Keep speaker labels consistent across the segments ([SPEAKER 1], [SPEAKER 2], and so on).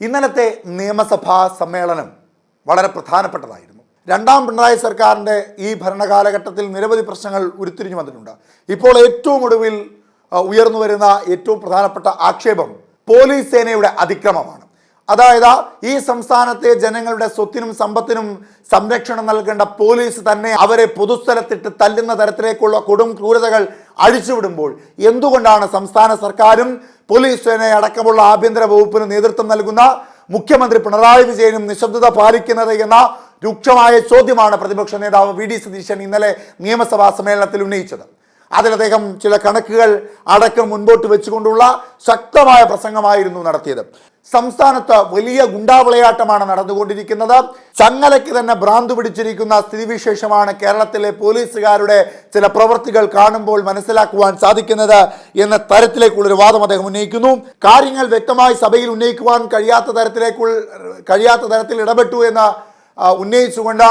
[SPEAKER 1] ഇന്നലത്തെ നിയമസഭാ സമ്മേളനം വളരെ പ്രധാനപ്പെട്ടതായിരുന്നു. രണ്ടാം പിണറായി സർക്കാരിൻ്റെ ഈ ഭരണകാലഘട്ടത്തിൽ നിരവധി പ്രശ്നങ്ങൾ ഉരുത്തിരിഞ്ഞു വന്നിട്ടുണ്ട്. ഇപ്പോൾ ഏറ്റവും ഒടുവിൽ ഉയർന്നു വരുന്ന ഏറ്റവും പ്രധാനപ്പെട്ട ആക്ഷേപം പോലീസ് സേനയുടെ അതിക്രമമാണ്. അതായത് ഈ സംസ്ഥാനത്തെ ജനങ്ങളുടെ സ്വത്തിനും സമ്പത്തിനും സംരക്ഷണം നൽകേണ്ട പോലീസ് തന്നെ അവരെ പൊതുസ്ഥലത്തിട്ട് തല്ലുന്ന തരത്തിലേക്കുള്ള കൊടും ക്രൂരതകൾ അഴിച്ചുവിടുമ്പോൾ എന്തുകൊണ്ടാണ് സംസ്ഥാന സർക്കാരും പോലീസ് സേനയെ അടക്കമുള്ള ആഭ്യന്തര വകുപ്പിന് നേതൃത്വം നൽകുന്ന മുഖ്യമന്ത്രി പിണറായി വിജയനും നിശബ്ദത പാലിക്കുന്നത് എന്ന രൂക്ഷമായ ചോദ്യമാണ് പ്രതിപക്ഷ നേതാവ് വി ഡി സതീശൻ ഇന്നലെ നിയമസഭാ സമ്മേളനത്തിൽ ഉന്നയിച്ചത്. അതിൽ അദ്ദേഹം ചില കണക്കുകൾ അടക്കം മുൻപോട്ട് വെച്ചുകൊണ്ടുള്ള ശക്തമായ പ്രസംഗമായിരുന്നു നടത്തിയത്. സംസ്ഥാനത്ത് വലിയ ഗുണ്ടാവിളയാട്ടമാണ് നടന്നുകൊണ്ടിരിക്കുന്നത്. ചങ്ങലയ്ക്ക് തന്നെ ഭ്രാന്ത് പിടിച്ചിരിക്കുന്ന സ്ഥിതിവിശേഷമാണ് കേരളത്തിലെ പോലീസുകാരുടെ ചില പ്രവൃത്തികൾ കാണുമ്പോൾ മനസ്സിലാക്കുവാൻ സാധിക്കുന്നത് എന്ന തരത്തിലേക്കുള്ളൊരു വാദം അദ്ദേഹം ഉന്നയിക്കുന്നു. കാര്യങ്ങൾ വ്യക്തമായി സഭയിൽ ഉന്നയിക്കുവാൻ കഴിയാത്ത തരത്തിൽ ഇടപെട്ടു എന്ന് ഉന്നയിച്ചുകൊണ്ട്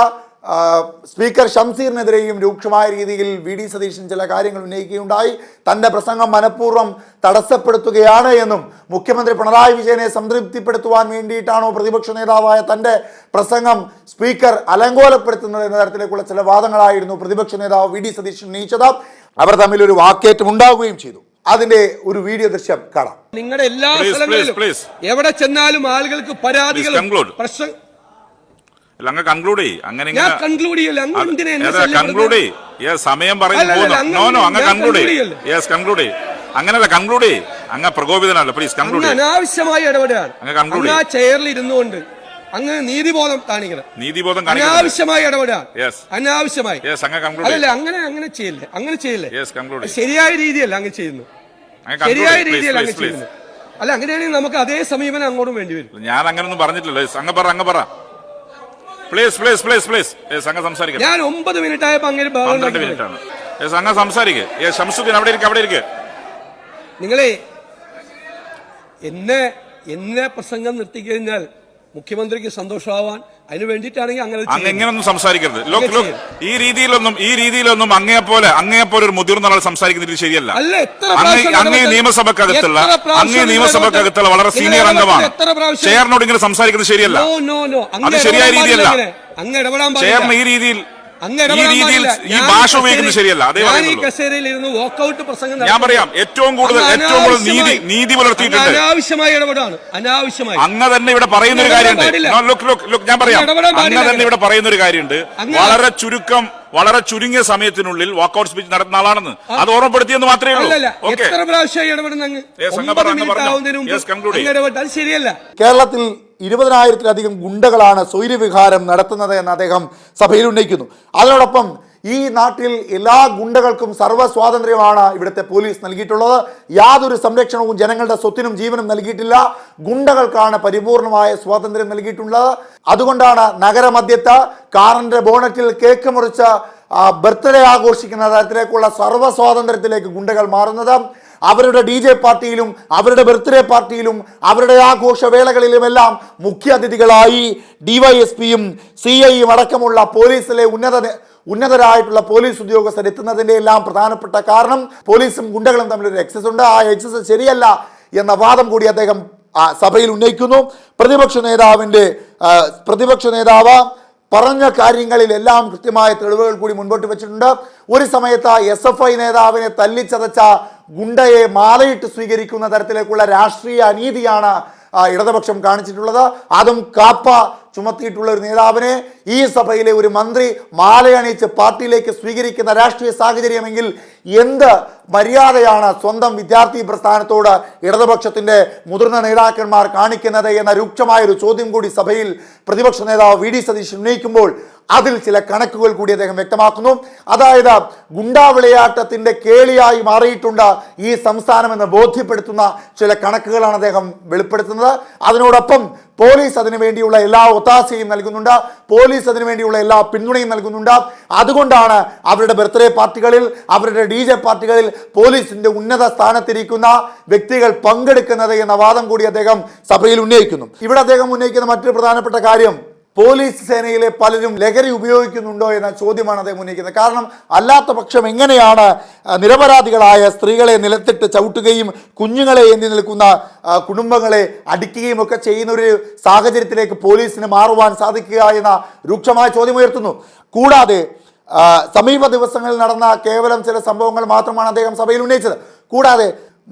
[SPEAKER 1] സ്പീക്കർ ഷംസീറിനെതിരെയും രൂക്ഷമായ രീതിയിൽ വി ഡി സതീശൻ ചില കാര്യങ്ങൾ ഉന്നയിക്കുകയുണ്ടായി. തൻ്റെ പ്രസംഗം മനഃപൂർവ്വം തടസ്സപ്പെടുത്തുകയാണ് എന്നും മുഖ്യമന്ത്രി പിണറായി വിജയനെ സംതൃപ്തിപ്പെടുത്തുവാൻ വേണ്ടിയിട്ടാണോ പ്രതിപക്ഷ നേതാവായ തൻ്റെ പ്രസംഗം സ്പീക്കർ അലങ്കോലപ്പെടുത്തുന്നത് എന്ന തരത്തിലേക്കുള്ള ചില വാദങ്ങളായിരുന്നു പ്രതിപക്ഷ നേതാവ് വി ഡി സതീശൻ ഉന്നയിച്ചത്. അവർ തമ്മിൽ ഒരു വാക്കേറ്റം ഉണ്ടാവുകയും ചെയ്തു. അതിന്റെ ഒരു വീഡിയോ ദൃശ്യം കാണാം.
[SPEAKER 2] നിങ്ങളുടെ എല്ലാ സ്ഥലങ്ങളിലും എവിടെ ചെന്നാലും ആളുകൾക്ക് പരാതികൾ പ്രശ്നം
[SPEAKER 3] കൺക്ലൂഡ് സമയം അങ്ങ് പ്രകോപിതനല്ല. Please conclude.
[SPEAKER 2] അനാവശ്യമായി ഇടപെടുകയാണ്. അങ്ങ് ആ ചെയറിൽ ഇരുന്നുകൊണ്ട് അങ്ങ് നീതിബോധം കാണിക്കണം. അനാവശ്യമായി ഇടപെടുകയാണ്. അനാവശ്യമായി അല്ല. അങ്ങനെ ചെയ്യില്ലേ. ശരിയായ രീതിയല്ല അങ്ങ് ചെയ്യുന്നു. ശരിയായ രീതിയല്ല അങ്ങ് ചെയ്യുന്നു. അല്ല, അങ്ങനെയാണെങ്കിൽ നമുക്ക് അതേ സമീപനം അങ്ങോട്ടും വേണ്ടി വരും.
[SPEAKER 3] ഞാൻ അങ്ങനൊന്നും പറഞ്ഞിട്ടില്ലല്ലോ. അങ്ങ് പറ പ്ലീസ്. അങ്ങ് സംസാരിക്കാം.
[SPEAKER 2] ഞാൻ 9 മിനിറ്റ് ആയപ്പോ അങ്ങനെ
[SPEAKER 3] 12 മിനിറ്റാണ്. അങ്ങ് സംസാരിക്കുക. ശംസുദ്ദീൻ അവിടെ ഇരിക്കുക.
[SPEAKER 2] നിങ്ങളെ എന്നെ പ്രസംഗം നിർത്തിക്കഴിഞ്ഞാൽ മുഖ്യമന്ത്രിക്ക് സന്തോഷമാവാൻ അതിന് വേണ്ടിയിട്ടാണെങ്കിൽ
[SPEAKER 3] അങ്ങനെ എങ്ങനെയൊന്നും സംസാരിക്കരുത്. ഈ രീതിയിലൊന്നും അങ്ങേപ്പോലെ ഒരു മുതിർന്ന ആൾ സംസാരിക്കുന്നത് ശരിയല്ല. അങ്ങേ നിയമസഭക്കകത്തുള്ള വളരെ സീനിയർ അംഗമാണ്. ചെയറിനോട് ഇങ്ങനെ സംസാരിക്കുന്നത് ശരിയല്ല. അത് ശരിയായ രീതിയല്ല. ചെയറിന് ഈ രീതിയിൽ ഈ ഭാഷ ഉപയോഗിക്കുന്നത് ശരിയല്ല. ഞാൻ പറയാം, ഏറ്റവും കൂടുതൽ നീതി പുലർത്തിയിട്ടുണ്ട്. അങ്ങ് തന്നെ ഇവിടെ പറയുന്ന ഒരു കാര്യമുണ്ട്. ഞാൻ പറയാം, അങ്ങ് തന്നെ ഇവിടെ പറയുന്ന ഒരു കാര്യമുണ്ട്. വളരെ ചുരുങ്ങിയ സമയത്തിനുള്ളിൽ വാക്കൌട്ട് സ്പീച്ച് നടത്തുന്ന ആളാണെന്ന് അത് ഓർമ്മപ്പെടുത്തിയെന്ന് മാത്രമേ ഉള്ളൂ.
[SPEAKER 1] കേരളത്തിൽ 20,000-ലധികം ഗുണ്ടകളാണ് സ്വൈര്യവിഹാരം നടത്തുന്നത് എന്ന് അദ്ദേഹം സഭയിൽ ഉന്നയിക്കുന്നു. അതിനോടൊപ്പം ഈ നാട്ടിൽ എല്ലാ ഗുണ്ടകൾക്കും സർവ്വസ്വാതന്ത്ര്യമാണ് ഇവിടുത്തെ പോലീസ് നൽകിയിട്ടുള്ളത്. യാതൊരു സംരക്ഷണവും ജനങ്ങളുടെ സ്വത്തിനും ജീവനും നൽകിയിട്ടില്ല. ഗുണ്ടകൾക്കാണ് പരിപൂർണമായ സ്വാതന്ത്ര്യം നൽകിയിട്ടുള്ളത്. അതുകൊണ്ടാണ് നഗരമധ്യത്ത് കാറിന്റെ ബോണറ്റിൽ കേക്ക് മുറിച്ച് ബർത്ത്ഡേ ആഘോഷിക്കുന്ന തരത്തിലേക്കുള്ള സർവ്വസ്വാതന്ത്ര്യത്തിലേക്ക് ഗുണ്ടകൾ മാറുന്നത്. അവരുടെ DJ പാർട്ടിയിലും അവരുടെ ബർത്ത്ഡേ പാർട്ടിയിലും അവരുടെ ആഘോഷവേളകളിലുമെല്ലാം മുഖ്യ അതിഥികളായി DYSPയും CIയും അടക്കമുള്ള പോലീസിലെ ഉന്നതരായിട്ടുള്ള പോലീസ് ഉദ്യോഗസ്ഥർ എത്തുന്നതിൻ്റെ എല്ലാം പ്രധാനപ്പെട്ട കാരണം പോലീസും ഗുണ്ടകളും തമ്മിലൊരു എക്സസ് ഉണ്ട്. ആ എക്സസ് ശരിയല്ല എന്ന വാദം കൂടി അദ്ദേഹം സഭയിൽ ഉന്നയിക്കുന്നു. പ്രതിപക്ഷ നേതാവ് പറഞ്ഞ കാര്യങ്ങളിലെല്ലാം കൃത്യമായ തെളിവുകൾ കൂടി മുൻപോട്ട് വെച്ചിട്ടുണ്ട്. ഒരു സമയത്ത് SFI നേതാവിനെ തല്ലിച്ചതച്ച ഗുണ്ടയെ മാലയിട്ട് സ്വീകരിക്കുന്ന തരത്തിലേക്കുള്ള രാഷ്ട്രീയ അനീതിയാണ് ഇടതുപക്ഷം കാണിച്ചിട്ടുള്ളത്. അതും കാപ്പ ചുമത്തിയിട്ടുള്ള ഒരു നേതാവിനെ ഈ സഭയിലെ ഒരു മന്ത്രി മാലയണിച്ച് പാർട്ടിയിലേക്ക് സ്വീകരിക്കുന്ന രാഷ്ട്രീയ സാഹചര്യമെങ്കിൽ എന്ത് മര്യാദയാണ് സ്വന്തം വിദ്യാർത്ഥി പ്രസ്ഥാനത്തോട് ഇടതുപക്ഷത്തിന്റെ മുതിർന്ന നേതാക്കന്മാർ കാണിക്കുന്നത് എന്ന രൂക്ഷമായൊരു ചോദ്യം കൂടി സഭയിൽ പ്രതിപക്ഷ നേതാവ് വി ഡി സതീശൻ ഉന്നയിക്കുമ്പോൾ അതിൽ ചില കണക്കുകൾ കൂടി അദ്ദേഹം വ്യക്തമാക്കുന്നു. അതായത് ഗുണ്ടാവിളയാട്ടത്തിന്റെ കേളിയായി മാറിയിട്ടുണ്ട് ഈ സംസ്ഥാനമെന്ന് ബോധ്യപ്പെടുത്തുന്ന ചില കണക്കുകളാണ് അദ്ദേഹം വെളിപ്പെടുത്തുന്നത്. അതിനോടൊപ്പം പോലീസ് അതിനു വേണ്ടിയുള്ള എല്ലാ ഒത്താശയും നൽകുന്നുണ്ട്. പോലീസ് അതിനു വേണ്ടിയുള്ള എല്ലാ പിന്തുണയും നൽകുന്നുണ്ട്. അതുകൊണ്ടാണ് അവരുടെ ബർത്ത്ഡേ പാർട്ടികളിൽ അവരുടെ DJ പാർട്ടികളിൽ പോലീസിന്റെ ഉന്നത സ്ഥാനത്തിരിക്കുന്ന വ്യക്തികൾ പങ്കെടുക്കുന്നത് എന്ന വാദം കൂടി അദ്ദേഹം സഭയിൽ ഉന്നയിക്കുന്നു. ഇവിടെ അദ്ദേഹം ഉന്നയിക്കുന്ന മറ്റൊരു പ്രധാനപ്പെട്ട കാര്യം പോലീസ് സേനയിലെ പലരും ലഹരി ഉപയോഗിക്കുന്നുണ്ടോ എന്ന ചോദ്യമാണ് അദ്ദേഹം ഉന്നയിക്കുന്നത്. കാരണം അല്ലാത്ത പക്ഷം എങ്ങനെയാണ് നിരപരാധികളായ സ്ത്രീകളെ നിലത്തിട്ട് ചവിട്ടുകയും കുഞ്ഞുങ്ങളെ എന്തി നിൽക്കുന്ന കുടുംബങ്ങളെ അടിക്കുകയും ഒക്കെ ചെയ്യുന്ന ഒരു സാഹചര്യത്തിലേക്ക് പോലീസിന് മാറുവാൻ സാധിക്കുക എന്ന രൂക്ഷമായ ചോദ്യം ഉയർത്തുന്നു. കൂടാതെ സമീപ ദിവസങ്ങളിൽ നടന്ന കേവലം ചില സംഭവങ്ങൾ മാത്രമാണ് അദ്ദേഹം സഭയിൽ ഉന്നയിച്ചത്. കൂടാതെ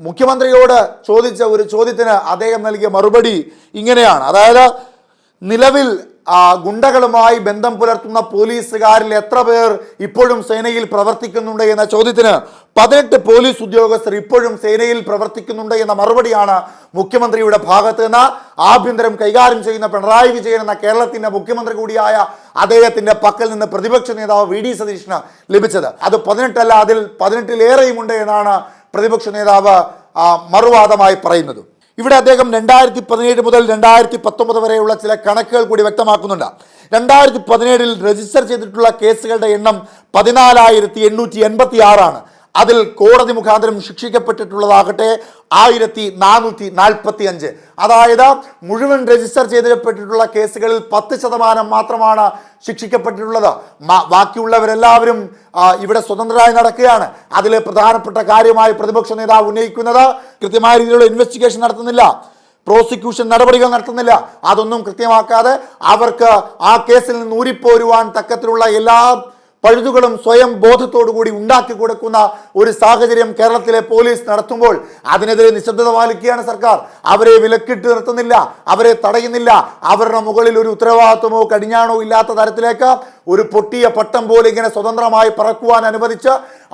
[SPEAKER 1] മുഖ്യമന്ത്രിയോട് ചോദിച്ച ഒരു ചോദ്യത്തിന് അദ്ദേഹം നൽകിയ മറുപടി ഇങ്ങനെയാണ്. അതായത് നിലവിൽ ഗുണ്ടകളുമായി ബന്ധം പുലർത്തുന്ന പോലീസുകാരിൽ എത്ര പേർ ഇപ്പോഴും സേനയിൽ പ്രവർത്തിക്കുന്നുണ്ട് എന്ന ചോദ്യത്തിന് 18 പോലീസ് ഉദ്യോഗസ്ഥർ ഇപ്പോഴും സേനയിൽ പ്രവർത്തിക്കുന്നുണ്ട് എന്ന മറുപടിയാണ് മുഖ്യമന്ത്രിയുടെ ഭാഗത്ത് നിന്ന് ആഭ്യന്തരം കൈകാര്യം ചെയ്യുന്ന പിണറായി വിജയൻ എന്ന കേരളത്തിന്റെ മുഖ്യമന്ത്രി കൂടിയായ അദ്ദേഹത്തിന്റെ പക്കൽ നിന്ന് പ്രതിപക്ഷ നേതാവ് വി ഡി സതീശന് ലഭിച്ചത്. അത് 18 അല്ല, അതിൽ 18-ലേറെയുമുണ്ട് എന്നാണ് പ്രതിപക്ഷ നേതാവ് മറുവാദമായി പറയുന്നത്. ഇവിടെ അദ്ദേഹം 2017 മുതൽ 2019 വരെയുള്ള ചില കണക്കുകൾ കൂടി വ്യക്തമാക്കുന്നുണ്ട്. 2017 രജിസ്റ്റർ ചെയ്തിട്ടുള്ള കേസുകളുടെ എണ്ണം 14,886 അതിൽ കോടതി മുഖാന്തരം ശിക്ഷിക്കപ്പെട്ടിട്ടുള്ളതാകട്ടെ 1445. അതായത് മുഴുവൻ രജിസ്റ്റർ ചെയ്തിട്ടുള്ള കേസുകളിൽ 10% മാത്രമാണ് ശിക്ഷിക്കപ്പെട്ടിട്ടുള്ളത്. ബാക്കിയുള്ളവരെല്ലാവരും ഇവിടെ സ്വതന്ത്രരായി നടക്കുകയാണ്. അതിൽ പ്രധാനപ്പെട്ട കാര്യമായി പ്രതിപക്ഷ നേതാവ് ഉന്നയിക്കുന്നത് കൃത്യമായ രീതിയിലുള്ള ഇൻവെസ്റ്റിഗേഷൻ നടത്തുന്നില്ല, പ്രോസിക്യൂഷൻ നടപടികൾ നടത്തുന്നില്ല. അതൊന്നും കൃത്യമാക്കാതെ അവർക്ക് ആ കേസിൽ നിന്ന് ഊരിപ്പോരുവാൻ തക്കത്തിലുള്ള എല്ലാ പഴുതുകളും സ്വയം ബോധത്തോടുകൂടി ഉണ്ടാക്കി കൊടുക്കുന്ന ഒരു സാഹചര്യം കേരളത്തിലെ പോലീസ് നടത്തുമ്പോൾ അതിനെതിരെ നിശബ്ദത പാലിക്കുകയാണ് സർക്കാർ. അവരെ വിലക്കിട്ട് നിർത്തുന്നില്ല, അവരെ തടയുന്നില്ല. അവരുടെ മുകളിൽ ഒരു ഉത്തരവാദിത്വമോ കടിഞ്ഞാണോ ഇല്ലാത്ത തരത്തിലേക്ക് ഒരു പൊട്ടിയ പട്ടം പോലെ ഇങ്ങനെ സ്വതന്ത്രമായി പറക്കുവാൻ അനുവദിച്ച്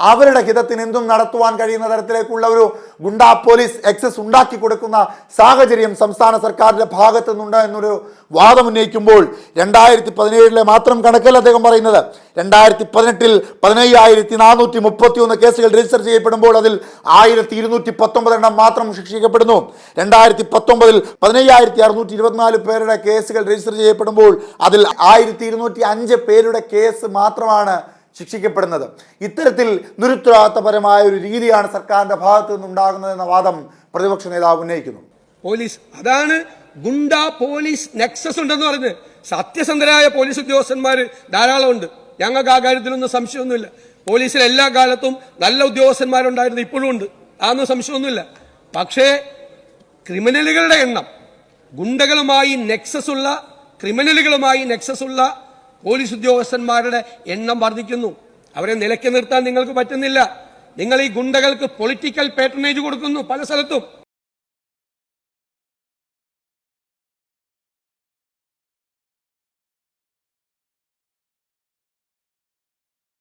[SPEAKER 1] അവരുടെ ഹിതത്തിന് എന്തും നടത്തുവാൻ കഴിയുന്ന തരത്തിലേക്കുള്ള ഒരു ഗുണ്ടാ പോലീസ് എക്സസ് ഉണ്ടാക്കി കൊടുക്കുന്ന സാഹചര്യം സംസ്ഥാന സർക്കാരിന്റെ ഭാഗത്തു നിന്നുണ്ട് എന്നൊരു വാദം ഉന്നയിക്കുമ്പോൾ 2017 മാത്രം കണക്കല്ല അദ്ദേഹം പറയുന്നത്. 2018 15,431 കേസുകൾ രജിസ്റ്റർ ചെയ്യപ്പെടുമ്പോൾ അതിൽ 1,219 എണ്ണം മാത്രം ശിക്ഷിക്കപ്പെടുന്നു. 2019 15,624 പേരുടെ കേസുകൾ രജിസ്റ്റർ ചെയ്യപ്പെടുമ്പോൾ അതിൽ 1,205 പേരുടെ കേസ് മാത്രമാണ് ശിക്ഷിക്കപ്പെടുന്നത്. ഇത്തരത്തിൽ നിരുത്തരവാദിത്തപരമായ ഒരു രീതിയാണ് സർക്കാരിന്റെ ഭാഗത്തു നിന്നുണ്ടാകുന്നതെന്ന വാദം പ്രതിപക്ഷ നേതാവ് ഉന്നയിക്കുന്നു.
[SPEAKER 2] പോലീസ് അതാണ് ഗുണ്ട പോലീസ് നെക്സസ് ഉണ്ടെന്ന് പറഞ്ഞ് സത്യസന്ധരായ പോലീസ് ഉദ്യോഗസ്ഥന്മാർ ധാരാളം ഉണ്ട്. ഞങ്ങൾക്ക് ആ കാര്യത്തിലൊന്നും സംശയമൊന്നുമില്ല. പോലീസിൽ എല്ലാ കാലത്തും നല്ല ഉദ്യോഗസ്ഥന്മാരുണ്ടായിരുന്നു, ഇപ്പോഴും ഉണ്ട്, അതൊന്നും സംശയമൊന്നുമില്ല. പക്ഷേ ക്രിമിനലുകളുടെ എണ്ണം, ഗുണ്ടകളുമായി നെക്സസ് ഉള്ള പോലീസ് ഉദ്യോഗസ്ഥന്മാരുടെ എണ്ണം വർദ്ധിക്കുന്നു. അവരെ നിലയ്ക്ക് നിർത്താൻ നിങ്ങൾക്ക് പറ്റുന്നില്ല. നിങ്ങൾ ഈ ഗുണ്ടകൾക്ക് പൊളിറ്റിക്കൽ പാട്രണേജ് കൊടുക്കുന്നു പല സ്ഥലത്തും.